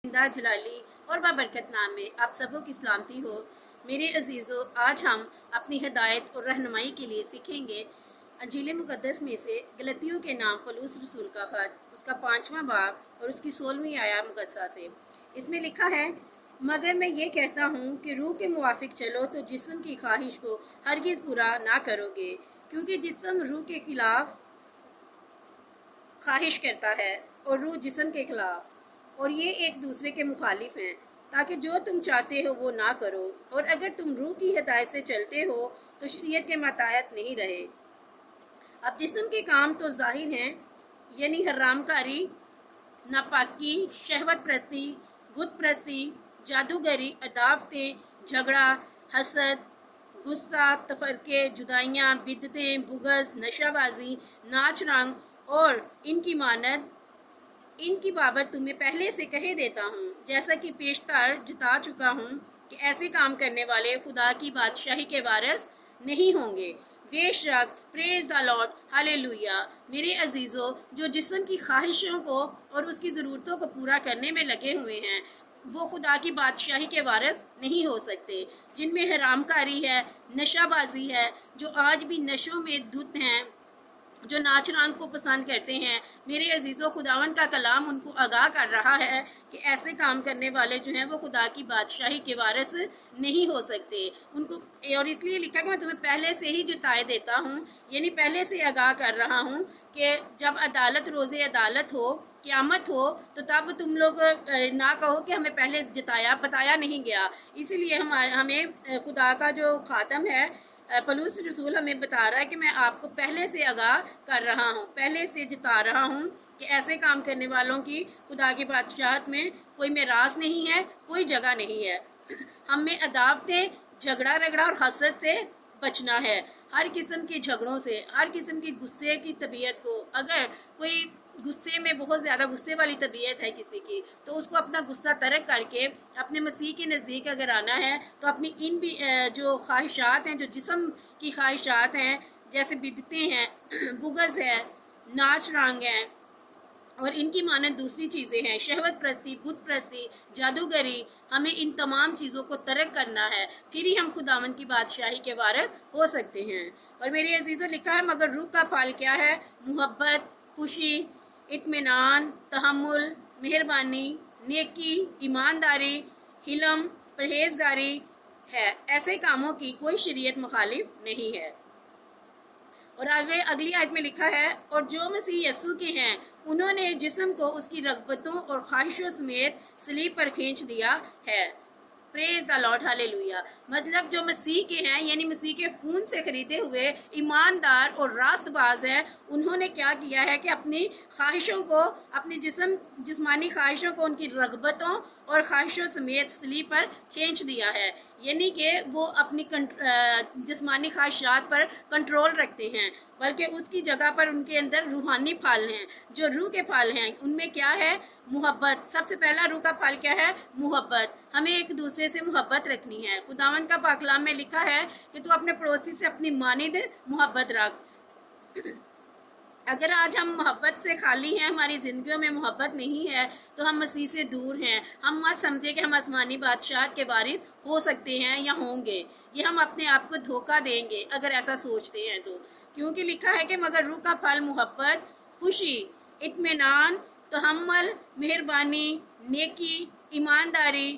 زندہ جلالی اور بابرکت نام میں آپ سبوں کی سلامتی ہو۔ میرے عزیزو، آج ہم اپنی ہدایت اور رہنمائی کے لیے سیکھیں گے انجیل مقدس میں سے غلطیوں کے نام پولس رسول کا خط، اس کا 5واں باب اور اس کی 16ویں آیت مقدسہ سے۔ اس میں لکھا ہے، مگر میں یہ کہتا ہوں کہ روح کے موافق چلو تو جسم کی خواہش کو ہرگز پورا نہ کرو گے، کیونکہ جسم روح کے خلاف خواہش کرتا ہے اور روح جسم کے خلاف، اور یہ ایک دوسرے کے مخالف ہیں، تاکہ جو تم چاہتے ہو وہ نہ کرو۔ اور اگر تم روح کی ہدایت سے چلتے ہو تو شریعت کے ماتحت نہیں رہے۔ اب جسم کے کام تو ظاہر ہیں، یعنی حرام کاری، ناپاکی، شہوت پرستی، بت پرستی، جادوگری، عداوتیں، جھگڑا، حسد، غصہ، تفرقے، جدائیاں، بدعتیں، بغض، نشہ بازی، ناچ رنگ اور ان کی مانند۔ ان کی بابت تمہیں پہلے سے کہہ دیتا ہوں، جیسا کہ پیشتر جتا چکا ہوں، کہ ایسے کام کرنے والے خدا کی بادشاہی کے وارث نہیں ہوں گے۔ بے شک، پریز دا لارڈ، ہالےلویا۔ میرے عزیزو، جو جسم کی خواہشوں کو اور اس کی ضرورتوں کو پورا کرنے میں لگے ہوئے ہیں، وہ خدا کی بادشاہی کے وارث نہیں ہو سکتے۔ جن میں حرام کاری ہے، نشہ بازی ہے، جو آج بھی نشوں میں دھت ہیں، جو ناچ رنگ کو پسند کرتے ہیں، میرے عزیزو، خداوند کا کلام ان کو آگاہ کر رہا ہے کہ ایسے کام کرنے والے جو ہیں وہ خدا کی بادشاہی کے وارث نہیں ہو سکتے۔ ان کو، اور اس لیے لکھا کہ میں تمہیں پہلے سے ہی جتائے دیتا ہوں، یعنی پہلے سے آگاہ کر رہا ہوں کہ جب عدالت، روز عدالت ہو، قیامت ہو، تو تب تم لوگ نہ کہو کہ ہمیں پہلے بتایا نہیں گیا۔ اسی لیے ہمیں خدا کا جو خاتم ہے پولس رسول ہمیں بتا رہا ہے کہ میں آپ کو پہلے سے آگاہ کر رہا ہوں، پہلے سے جتا رہا ہوں کہ ایسے کام کرنے والوں کی خدا کی بادشاہت میں کوئی میراث نہیں ہے، کوئی جگہ نہیں ہے۔ ہمیں عداوتیں، جھگڑا رگڑا اور حسد سے بچنا ہے۔ ہر قسم کے جھگڑوں سے، ہر قسم کی غصے کی طبیعت کو، اگر کوئی غصے میں بہت زیادہ غصے والی طبیعت ہے کسی کی، تو اس کو اپنا غصہ ترک کر کے اپنے مسیح کے نزدیک اگر آنا ہے تو اپنی ان بھی جو خواہشات ہیں، جو جسم کی خواہشات ہیں، جیسے بدعتیں ہیں، بغض ہے، ناچ رنگ ہے، اور ان کی مانند دوسری چیزیں ہیں، شہوت پرستی، بت پرستی، جادوگری، ہمیں ان تمام چیزوں کو ترک کرنا ہے، پھر ہی ہم خداوند کی بادشاہی کے وارث ہو سکتے ہیں۔ اور میرے عزیزو، لکھا ہے، مگر روح کا پھل کیا ہے؟ محبت، خوشی، اطمینان، تحمل، مہربانی، نیکی، ایمانداری، حلم، پرہیزگاری ہے۔ ایسے کاموں کی کوئی شریعت مخالف نہیں ہے۔ اور آگے اگلی آیت میں لکھا ہے، اور جو مسیح یسوع کے ہیں انہوں نے جسم کو اس کی رغبتوں اور خواہشوں سمیت صلیب پر کھینچ دیا ہے۔ پریز دا لارڈ، ہالےلویا۔ مطلب جو مسیح کے ہیں، یعنی مسیح کے خون سے خریدے ہوئے ایماندار اور راست باز ہیں، انہوں نے کیا کیا ہے کہ اپنی خواہشوں کو، اپنی جسمانی خواہشوں کو ان کی رغبتوں اور خواہشوں سمیت صلیب پر کھینچ دیا ہے، یعنی کہ وہ اپنی جسمانی خواہشات پر کنٹرول رکھتے ہیں، بلکہ اس کی جگہ پر ان کے اندر روحانی پھل ہیں، جو روح کے پھل ہیں۔ ان میں کیا ہے؟ محبت۔ سب سے پہلا روح کا پھل کیا ہے؟ محبت۔ ہمیں ایک دوسرے سے محبت رکھنی ہے۔ خداوند کا پاک کلام میں لکھا ہے کہ تو اپنے پڑوسی سے اپنی مانند محبت رکھ۔ اگر آج ہم محبت سے خالی ہیں، ہماری زندگیوں میں محبت نہیں ہے، تو ہم مسیح سے دور ہیں۔ ہم مت سمجھے کہ ہم آسمانی بادشاہت کے وارث ہو سکتے ہیں یا ہوں گے۔ یہ ہم اپنے آپ کو دھوکہ دیں گے اگر ایسا سوچتے ہیں تو، کیونکہ لکھا ہے کہ مگر روح کا پھل محبت، خوشی، اطمینان، تحمل، مہربانی، نیکی، ایمانداری،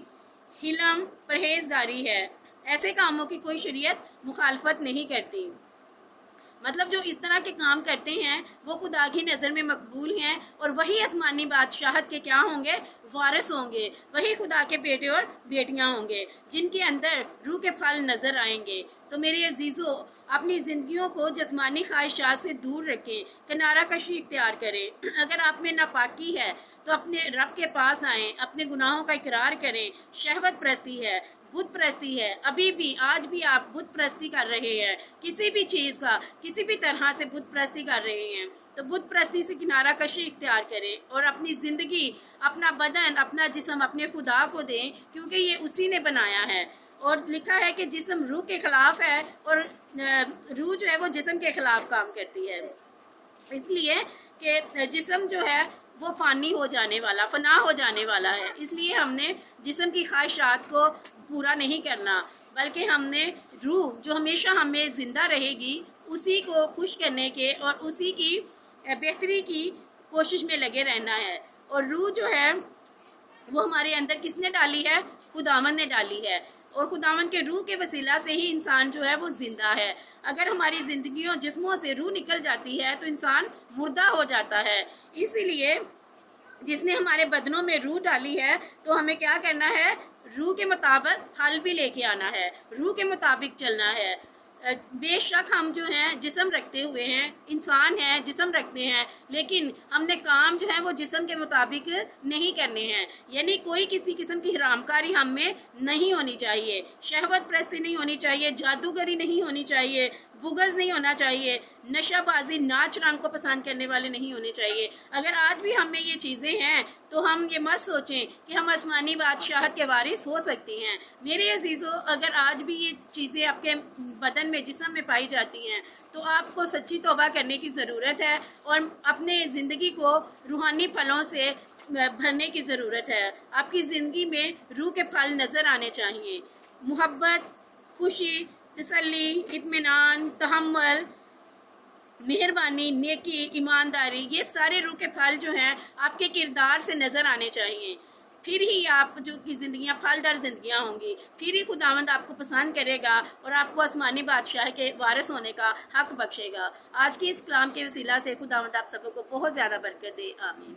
حلم، پرہیزگاری ہے۔ ایسے کاموں کی کوئی شریعت مخالفت نہیں کرتی۔ مطلب جو اس طرح کے کام کرتے ہیں وہ خدا کی نظر میں مقبول ہیں، اور وہی آسمانی بادشاہت کے کیا ہوں گے؟ وارث ہوں گے۔ وہی خدا کے بیٹے اور بیٹیاں ہوں گے جن کے اندر روح کے پھل نظر آئیں گے۔ تو میرے عزیزو، اپنی زندگیوں کو جسمانی خواہشات سے دور رکھیں، کنارہ کشی اختیار کریں۔ اگر آپ میں ناپاکی ہے تو اپنے رب کے پاس آئیں، اپنے گناہوں کا اقرار کریں۔ شہوت پرستی ہے، بت پرستی ہے، ابھی بھی آج بھی آپ بت پرستی کر رہے ہیں، کسی بھی چیز کا، کسی بھی طرح سے بت پرستی کر رہے ہیں، تو بت پرستی سے کنارہ کشی اختیار کریں اور اپنی زندگی، اپنا بدن، اپنا جسم اپنے خدا کو دیں، کیونکہ یہ اسی نے بنایا ہے۔ اور لکھا ہے کہ جسم روح کے خلاف ہے، اور روح جو ہے وہ جسم کے خلاف کام کرتی ہے۔ اس لیے کہ جسم جو ہے وہ فانی ہو جانے والا، فنا ہو جانے والا ہے۔ اس لیے ہم نے جسم کی خواہشات کو پورا نہیں کرنا، بلکہ ہم نے روح جو ہمیشہ ہمیں زندہ رہے گی اسی کو خوش کرنے کے اور اسی کی بہتری کی کوشش میں لگے رہنا ہے۔ اور روح جو ہے وہ ہمارے اندر کس نے ڈالی ہے؟ خداوند نے ڈالی ہے، اور خداوند کے روح کے وسیلہ سے ہی انسان جو ہے وہ زندہ ہے۔ اگر ہماری زندگیوں جسموں سے روح نکل جاتی ہے تو انسان مردہ ہو جاتا ہے۔ اسی لیے جس نے ہمارے بدنوں میں روح ڈالی ہے تو ہمیں کیا کرنا ہے؟ روح کے مطابق پھل بھی لے کے آنا ہے، روح کے مطابق چلنا ہے۔ بے شک ہم جو ہیں جسم رکھتے ہوئے ہیں، انسان ہیں، جسم رکھتے ہیں، لیکن ہم نے کام جو ہے وہ جسم کے مطابق نہیں کرنے ہیں۔ یعنی کوئی کسی قسم کی حرام کاری ہم میں نہیں ہونی چاہیے، شہوت پرستی نہیں ہونی چاہیے، جادوگری نہیں ہونی چاہیے، بغض نہیں ہونا چاہیے، نشہ بازی، ناچ رنگ کو پسند کرنے والے نہیں ہونے چاہیے۔ اگر آج بھی ہم میں یہ چیزیں ہیں تو ہم یہ مت سوچیں کہ ہم آسمانی بادشاہت کے وارث ہو سکتے ہیں۔ میرے عزیزو، اگر آج بھی یہ چیزیں آپ کے بدن میں، جسم میں پائی جاتی ہیں تو آپ کو سچی توبہ کرنے کی ضرورت ہے اور اپنے زندگی کو روحانی پھلوں سے بھرنے کی ضرورت ہے۔ آپ کی زندگی میں روح کے پھل نظر آنے چاہیے، محبت، خوشی، تسلی، اطمینان، تحمل، مہربانی، نیکی، ایمانداری، یہ سارے روح کے پھل جو ہیں آپ کے کردار سے نظر آنے چاہیے۔ پھر ہی آپ جو کی زندگیاں پھلدار زندگیاں ہوں گی، پھر ہی خداوند آپ کو پسند کرے گا اور آپ کو آسمانی بادشاہ کے وارث ہونے کا حق بخشے گا۔ آج کی اس کلام کے وسیلہ سے خداوند آپ سب کو بہت زیادہ برکت دے، آمین۔